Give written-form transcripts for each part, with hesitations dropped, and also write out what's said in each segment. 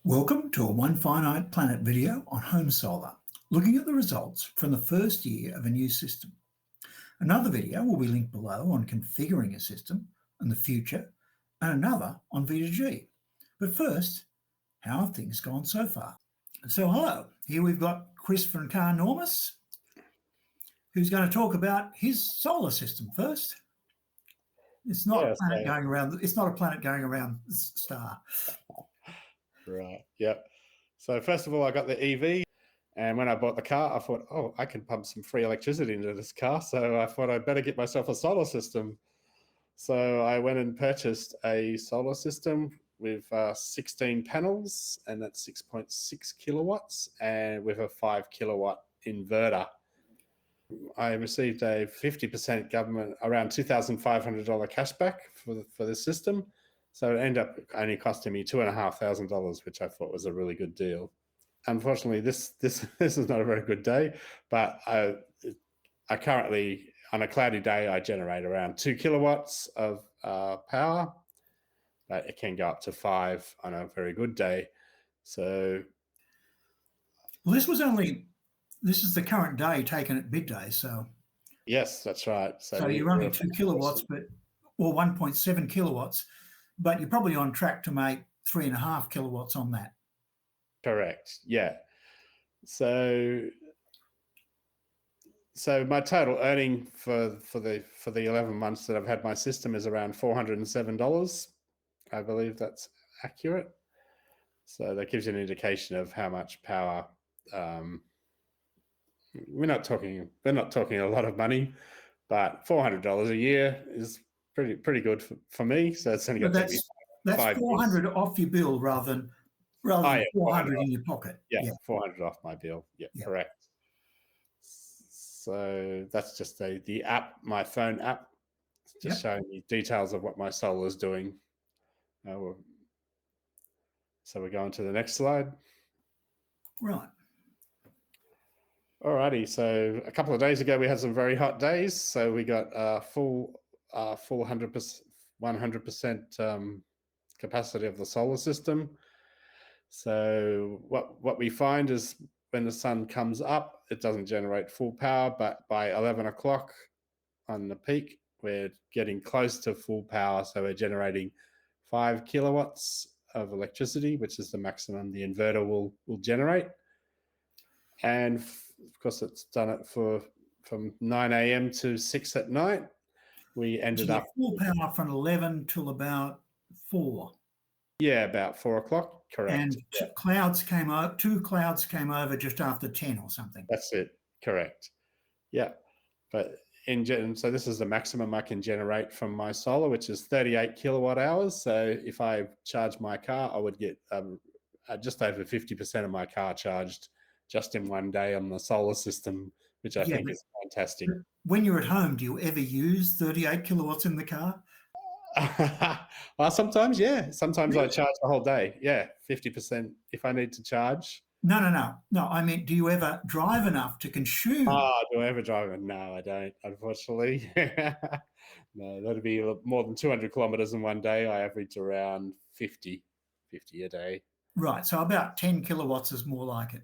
Welcome to a One Finite Planet video on home solar, looking at the results from the first year of a new system. Another video will be linked below on configuring a system and the future, and another on V2G. But first, how have things gone so far? So hello, here we've got Chris from Carnormus, who's going to talk about his solar system first. It's not a planet going around. It's not a planet going around the star. Right. Yep. So first of all, I got the EV, and when I bought the car, I thought, oh, I can pump some free electricity into this car. So I thought I'd better get myself a solar system. So I went and purchased a solar system with 16 panels, and that's 6.6 kilowatts, and with a 5 kilowatt inverter. I received a 50% government, around $2,500 cashback for the system. So it ended up only costing me $2,500, which I thought was a really good deal. Unfortunately, this is not a very good day, but I currently, on a cloudy day, I generate around 2 kilowatts of power, but it can go up to 5 on a very good day. So, well, this is the current day taken at midday, so yes, that's right. So you're running 2 kilowatts, or 1.7 kilowatts, but you're probably on track to make 3.5 kilowatts on that. Correct. Yeah. So my total earning for the 11 months that I've had my system is around $407. I believe that's accurate. So that gives you an indication of how much power. We're not talking a lot of money, but $400 a year is pretty good for me. So it's only going to take me that's 400 years. Off your bill rather than 400 in your pocket. Yeah, 400 off my bill. Yeah, correct. So that's just the app, my phone app, just showing me details of what my solar is doing. So we're going to the next slide. Right. Alrighty. So a couple of days ago, we had some very hot days. So we got full 100% capacity of the solar system. So what we find is when the sun comes up, it doesn't generate full power, but by 11 o'clock on the peak, we're getting close to full power. So we're generating 5 kilowatts of electricity, which is the maximum the inverter will generate. And of course, it's done it from 9 a.m. to 6 at night. We ended up full power from 11 till about 4. Yeah, about 4 o'clock, correct. And two clouds came over just after 10 or something. That's it, correct. Yeah, but so this is the maximum I can generate from my solar, which is 38 kilowatt hours. So if I charge my car, I would get just over 50% of my car charged just in one day on the solar system, which I think is fantastic. When you're at home, do you ever use 38 kilowatts in the car? Well, sometimes, yeah. Sometimes I charge the whole day. Yeah, 50% if I need to charge. No. I mean, do you ever drive enough to consume? Do I ever drive? No, I don't, unfortunately. No, that'd be more than 200 kilometers in one day. I average around 50 a day. Right, so about 10 kilowatts is more like it.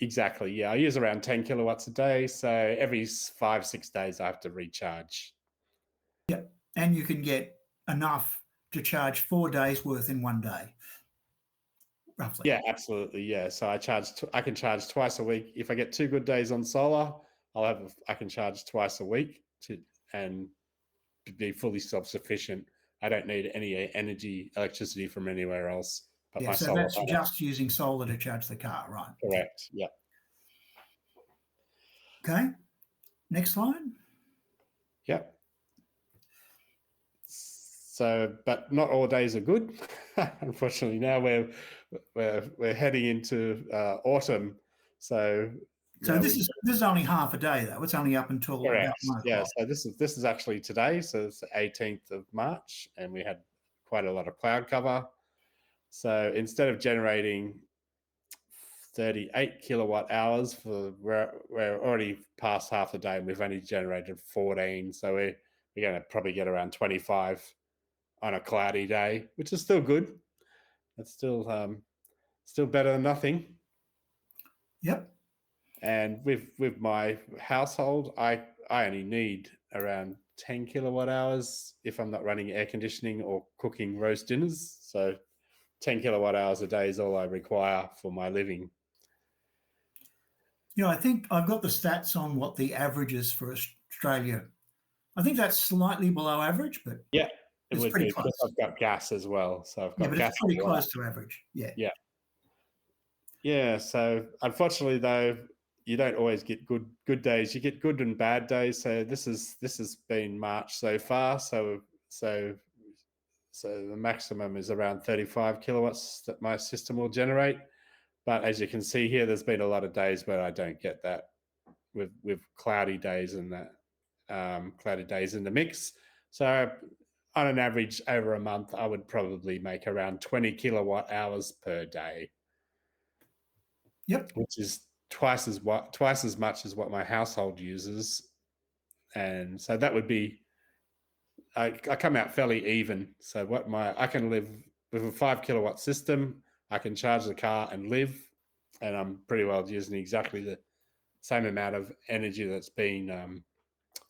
Exactly, yeah. I use around 10 kilowatts a day. So every 5-6 days, I have to recharge. Yep, and you can get enough to charge 4 days worth in one day, roughly. Yeah, absolutely, yeah. So I can charge twice a week. If I get 2 good days on solar, I can charge twice a week and be fully self-sufficient. I don't need any electricity from anywhere else. But so that's just using solar to charge the car, right? Correct, yeah. Okay, next slide. Yep. So, but not all days are good. Unfortunately, now we're heading into autumn. So this is only half a day, though. It's only up until about 1 o'clock. Yeah. So this is actually today. So it's the 18th of March, and we had quite a lot of cloud cover. So instead of generating 38 kilowatt hours we're already past half the day, and we've only generated 14. So we're going to probably get around 25 on a cloudy day, which is still good. It's still still better than nothing. Yep. And with my household, I only need around 10 kilowatt hours if I'm not running air conditioning or cooking roast dinners. So 10 kilowatt hours a day is all I require for my living. I think I've got the stats on what the average is for Australia. I think that's slightly below average, but Yeah, it it's would pretty be close. because I've got gas as well. So I've Yeah, got but gas it's pretty and water. close to average. Yeah. Yeah. Yeah. So unfortunately, though, you don't always get good days. You get good and bad days. So this has been March so far. So the maximum is around 35 kilowatts that my system will generate. But as you can see here, there's been a lot of days where I don't get that with cloudy days and that cloudy days in the mix. So on an average over a month, I would probably make around 20 kilowatt hours per day. Yep. Which is twice as much as what my household uses. And so that would be I come out fairly even. So I can live with a 5 kilowatt system. I can charge the car and live, and I'm pretty well using exactly the same amount of energy that's being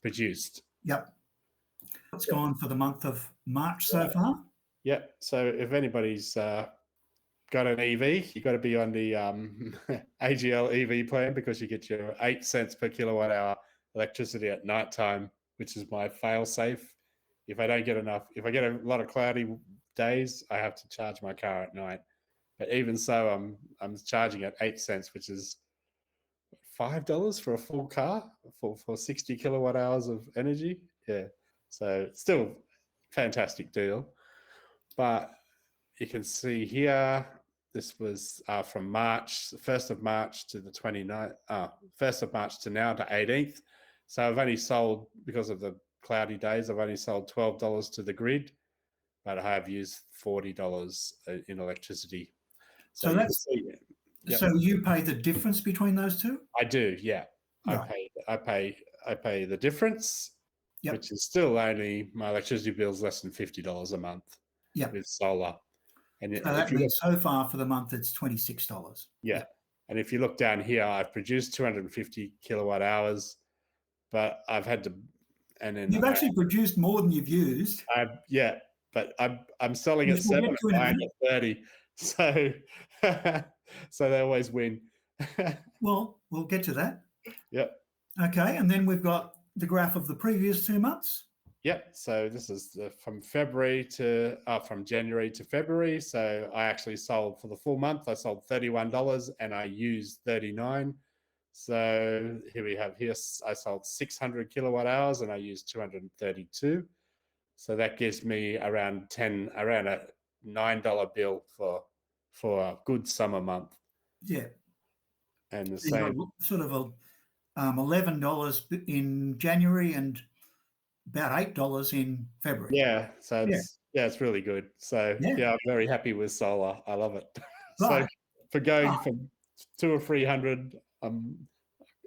produced. Yep. What's gone for the month of March so far? Yeah. So if anybody's got an EV, you've got to be on the AGL EV plan because you get your 8 cents per kilowatt hour electricity at nighttime, which is my fail safe. If I get a lot of cloudy days, I have to charge my car at night. But even so, I'm charging at 8 cents, which is $5 for a full car for 60 kilowatt hours of energy. Yeah. So still fantastic deal. But you can see here, this was from March, 1st of March to the 29th, 1st of March to now to 18th. So I've only sold, because of the cloudy days, I've only sold $12 to the grid, but I have used $40 in electricity. So you can see, yep. So you pay the difference between those two? I do, yeah. Right. I pay the difference, yep. which is still only, my electricity bill is less than $50 a month with solar. And so that means so far for the month it's $26. Yeah. And if you look down here, I've produced 250 kilowatt hours, but I've had to, and then you've actually produced more than you've used. But I'm selling at 7 and buying at 30. So so they always win. Well, we'll get to that. Yep. Okay, and then we've got the graph of the previous 2 months. Yep. So this is from January to February. So I actually sold for the full month. I sold $31 and I used 39. So here I sold 600 kilowatt hours and I used 232. So that gives me around a $9 bill for a good summer month. Yeah. And the so same sort of $11 in January and about $8 in February. Yeah. So it's really good. So I'm very happy with solar. I love it. So for going from 200 or 300,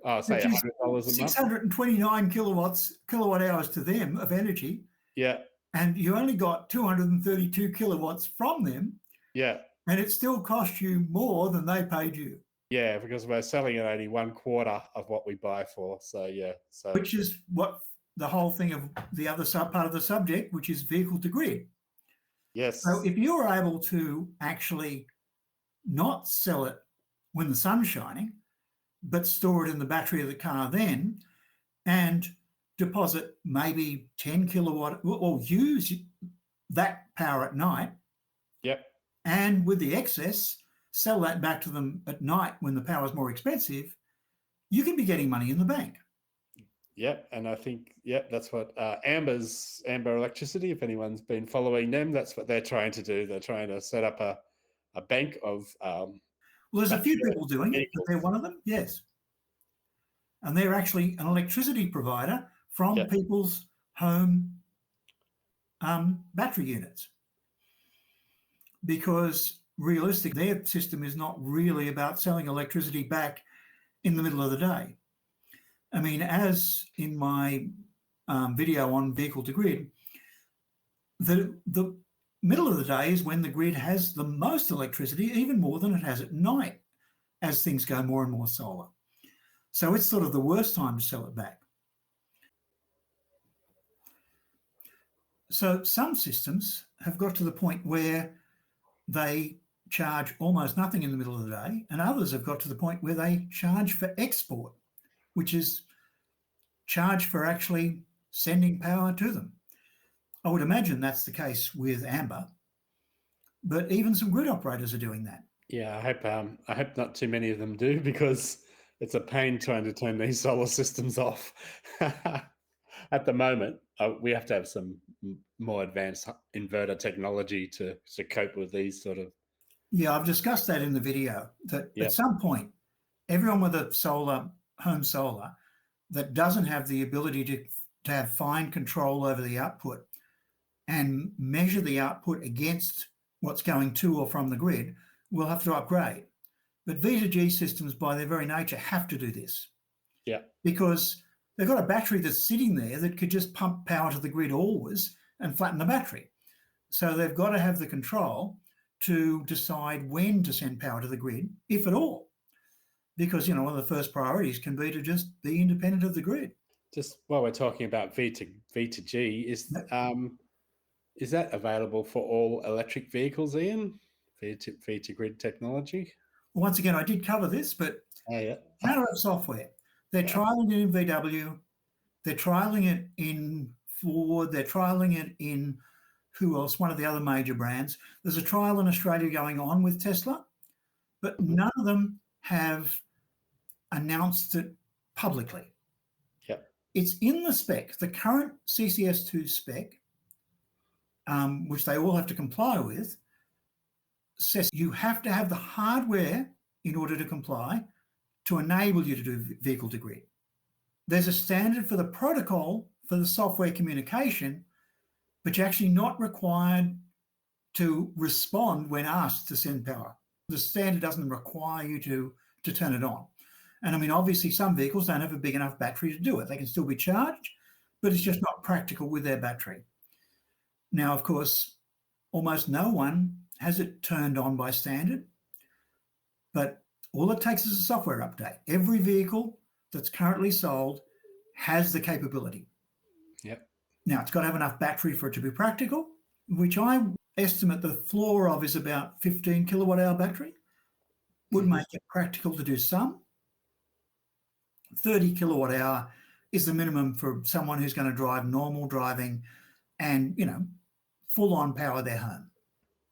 I'll say $100 a month. 629 kilowatt hours to them of energy. Yeah. And you only got 232 kilowatts from them. Yeah. And it still cost you more than they paid you. Yeah, because we're selling at only 1/4 of what we buy for. So yeah. So which is what the whole thing of the other part of the subject, which is vehicle to grid. Yes. So if you were able to actually not sell it when the sun's shining, but store it in the battery of the car then, and deposit maybe 10 kilowatt or use that power at night. Yep. And with the excess, sell that back to them at night when the power is more expensive, you can be getting money in the bank. Yep. And I think, that's what Amber Electricity, if anyone's been following them, that's what they're trying to do. They're trying to set up a bank of well, there's a few people doing it, but they're one of them, yes. And they're actually an electricity provider from people's home battery units. Because realistically, their system is not really about selling electricity back in the middle of the day. I mean, as in my video on vehicle to grid, the Middle of the day is when the grid has the most electricity, even more than it has at night, as things go more and more solar. So it's sort of the worst time to sell it back. So some systems have got to the point where they charge almost nothing in the middle of the day, and others have got to the point where they charge for export, which is charge for actually sending power to them. I would imagine that's the case with Amber, but even some grid operators are doing that. Yeah, I hope not too many of them do, because it's a pain trying to turn these solar systems off. At the moment, we have to have some more advanced inverter technology to cope with these sort of. Yeah, I've discussed that in the video, that Yeah. at some point, everyone with a home solar that doesn't have the ability to have fine control over the output and measure the output against what's going to or from the grid will have to upgrade. But V2G systems, by their very nature, have to do this. Yeah. Because they've got a battery that's sitting there that could just pump power to the grid always and flatten the battery. So they've got to have the control to decide when to send power to the grid, if at all. Because, one of the first priorities can be to just be independent of the grid. Just while we're talking about V2G, is that available for all electric vehicles, Ian? V2Grid technology? Well, once again, I did cover this, but matter of software. They're trialing it in VW. They're trialing it in Ford. They're trialing it in who else? One of the other major brands. There's a trial in Australia going on with Tesla, but none of them have announced it publicly. Yep. It's in the spec. The current CCS2 spec, which they all have to comply with, says you have to have the hardware in order to comply to enable you to do vehicle to grid. There's a standard for the protocol for the software communication, but you're actually not required to respond when asked to send power. The standard doesn't require you to turn it on. And I mean, obviously some vehicles don't have a big enough battery to do it. They can still be charged, but it's just not practical with their battery. Now, of course, almost no one has it turned on by standard, but all it takes is a software update. Every vehicle that's currently sold has the capability. Yep. Now, it's got to have enough battery for it to be practical, which I estimate the floor of is about 15 kilowatt hour battery. Would make it practical to do some. 30 kilowatt hour is the minimum for someone who's going to drive normal driving and, full on power their home.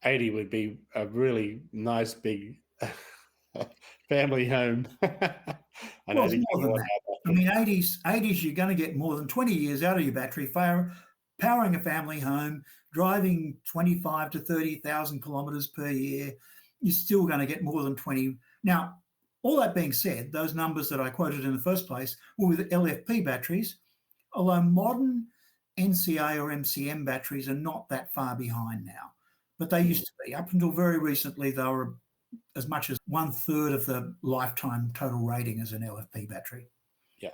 80 would be a really nice big family home. Well, it's more than that. I mean, 80s, you're going to get more than 20 years out of your battery, powering a family home, driving 25 to 30,000 kilometres per year. You're still going to get more than 20. Now, all that being said, those numbers that I quoted in the first place were with LFP batteries, although modern NCA or MCM batteries are not that far behind now. But they used to be. Up until very recently, they were as much as 1/3 of the lifetime total rating as an LFP battery. Yeah.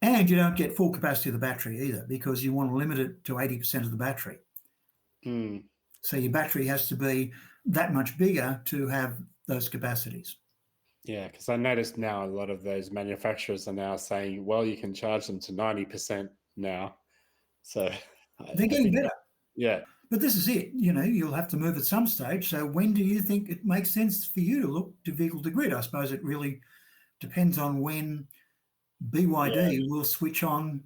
And you don't get full capacity of the battery either, because you want to limit it to 80% of the battery. So your battery has to be that much bigger to have those capacities. Yeah, because I noticed now a lot of those manufacturers are now saying, well, you can charge them to 90% now. So they're getting better. Yeah. But this is it. You'll have to move at some stage. So when do you think it makes sense for you to look to vehicle to grid? I suppose it really depends on when BYD will switch on.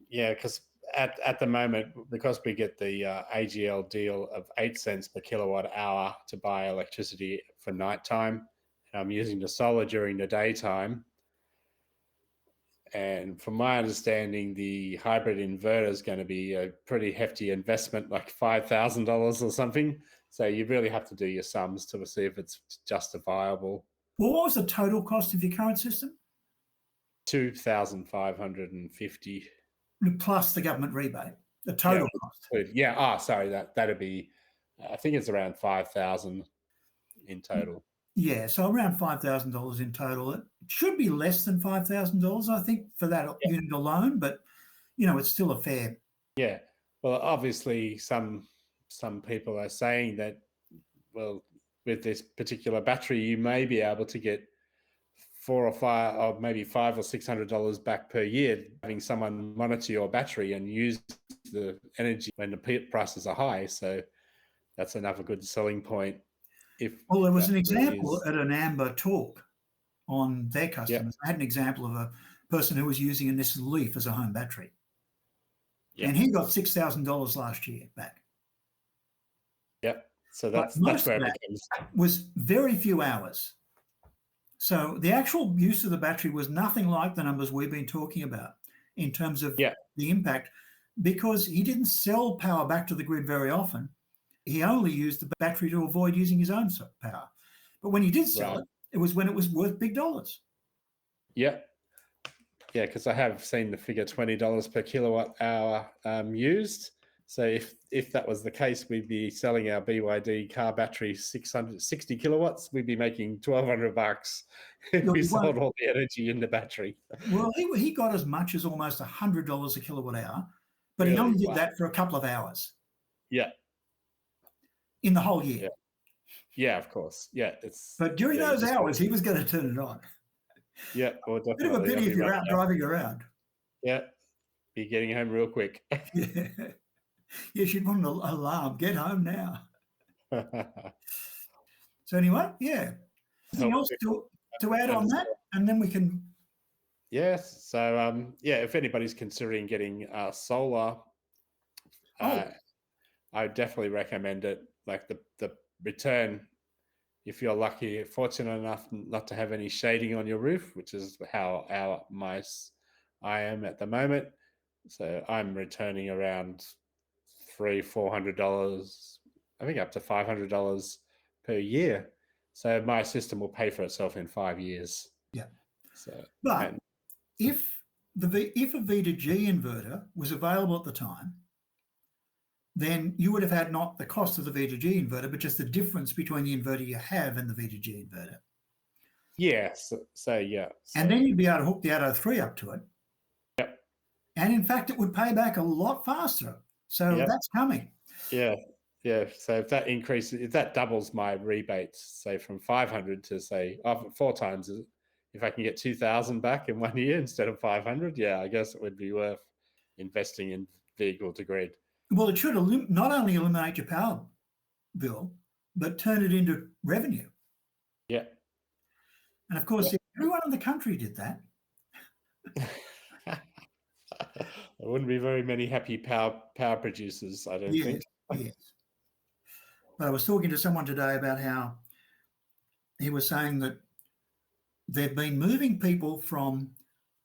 Yeah, because at the moment, because we get the AGL deal of 8 cents per kilowatt hour to buy electricity for nighttime, and I'm using the solar during the daytime. And from my understanding, the hybrid inverter is going to be a pretty hefty investment, like $5,000 or something. So you really have to do your sums to see if it's justifiable. Well, what was the total cost of your current system? $2,550 plus the government rebate. The total cost. Yeah. Sorry. That'd be. I think it's around $5,000 in total. Yeah, so around $5,000 in total. It should be less than $5,000, I think, for that unit alone, but, it's still a fair. Yeah. Well, obviously, some some people are saying that, well, with this particular battery, you may be able to get $4 or $5 or maybe $500 or $600 back per year, having someone monitor your battery and use the energy when the prices are high. So that's another good selling point. Well, there was that an really example is. at an Amber talk on their Yeah, customers. I had an example of a person who was using a Nissan Leaf as a home battery, yeah, and he got $6,000 last year back. yeah. So But that's most where of it that becomes. was very few hours. So the actual use of the battery was nothing like the numbers we've been talking about in terms of Yeah, the impact, because he didn't sell power back to the grid very often. He only used the battery to avoid using his own power. But when he did sell right. it, it was when it was worth big dollars. Yeah, yeah. Because I have seen the figure $20 per kilowatt hour used. So if that was the case, we'd be selling our BYD car battery 660 kilowatts. We'd be making $1,200 if Well, we sold all the energy in the battery. he got as much as almost $100 a kilowatt hour, but he Really? only did Wow. that for a couple of hours Yeah, in the whole year. yeah, yeah. Of course. Yeah, But during you those just hours, he was going to turn it on. yeah. Well, Bit of a definitely. I'll pity be if you're running out out. driving around. Yeah, be getting home real quick. Yeah. You should put an alarm. Get home now. So anyway, yeah. Anything Help else to add on that? understand. And then we can. Yes. So yeah, if anybody's considering getting solar, Oh, I would definitely recommend it. Like the return, if you're lucky, fortunate enough not to have any shading on your roof, which is how I am at the moment. So I'm returning around $400, I think up to $500 per year. So my system will pay for itself in 5 years. yeah. So But and if if a V2G inverter was available at the time, then you would have had not the cost of the V2G inverter, but just the difference between the inverter you have and the V2G inverter. yeah, so yeah, And then you'd be able to hook the 803 up to it. yep, And in fact, it would pay back a lot faster. So yep, that's coming. yeah, yeah. So if that increases, if that doubles my rebates, say from 500 to say 4 times, if I can get 2,000 back in 1 year instead of 500, yeah, I guess it would be worth investing in vehicle to grid. Well, it should not only eliminate your power bill, but turn it into revenue. Yeah. And of course, if everyone in the country did that. There wouldn't be very many happy power producers, I don't think. Yes. But I was talking to someone today about how he was saying that they've been moving people from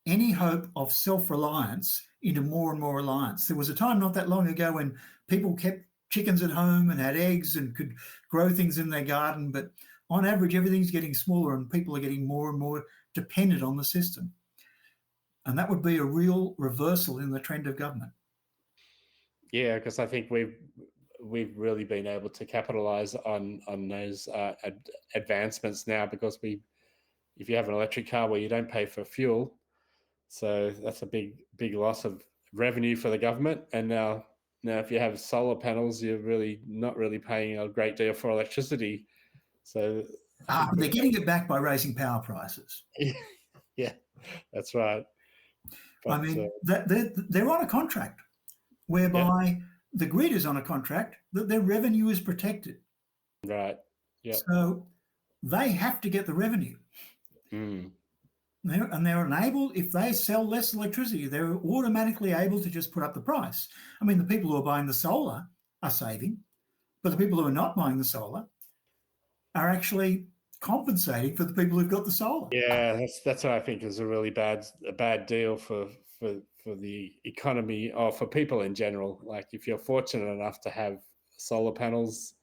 any hope of self-reliance into more and more reliance. There was a time not that long ago when people kept chickens at home and had eggs and could grow things in their garden, but on average, everything's getting smaller and people are getting more and more dependent on the system. And that would be a real reversal in the trend of government. Yeah, because I think we've really been able to capitalize on those advancements now, because if you have an electric car where you don't pay for fuel, so that's a big loss of revenue for the government. And now if you have solar panels, you're really not really paying a great deal for electricity. So They're getting it back by raising power prices. yeah, that's right. But, I mean, they're on a contract whereby the grid is on a contract that their revenue is protected. Right. Yeah. So they have to get the revenue. Mm. And they're unable, if they sell less electricity, they're automatically able to just put up the price. I mean, the people who are buying the solar are saving, but the people who are not buying the solar are actually compensating for the people who've got the solar. Yeah, that's what I think is a really bad deal for the economy, or for people in general. Like if you're fortunate enough to have solar panels,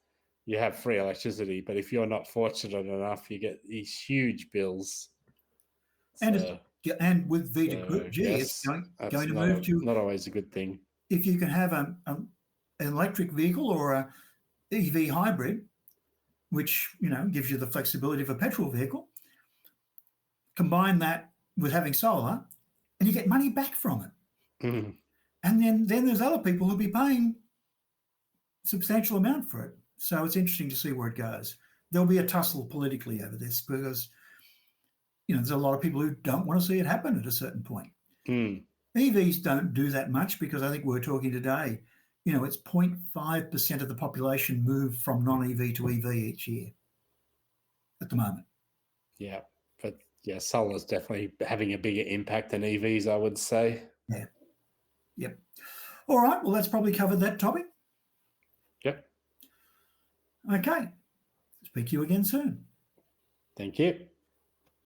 you have free electricity. But if you're not fortunate enough, you get these huge bills. And with V2G, it's yes, going that's to move to, not always a good thing. if you can have an electric vehicle or a EV hybrid, which gives you the flexibility of a petrol vehicle, combine that with having solar, and you get money back from it. Mm. And then there's other people who'll be paying substantial amount for it. So it's interesting to see where it goes. There'll be a tussle politically over this because, there's a lot of people who don't want to see it happen at a certain point. EVs don't do that much because I think we're talking today, it's 0.5% of the population move from non-EV to EV each year at the moment. Yeah. But yeah, solar's definitely having a bigger impact than EVs, I would say. Yeah. Yep. All right. Well, that's probably covered that topic. Yep. Okay. Speak to you again soon. Thank you.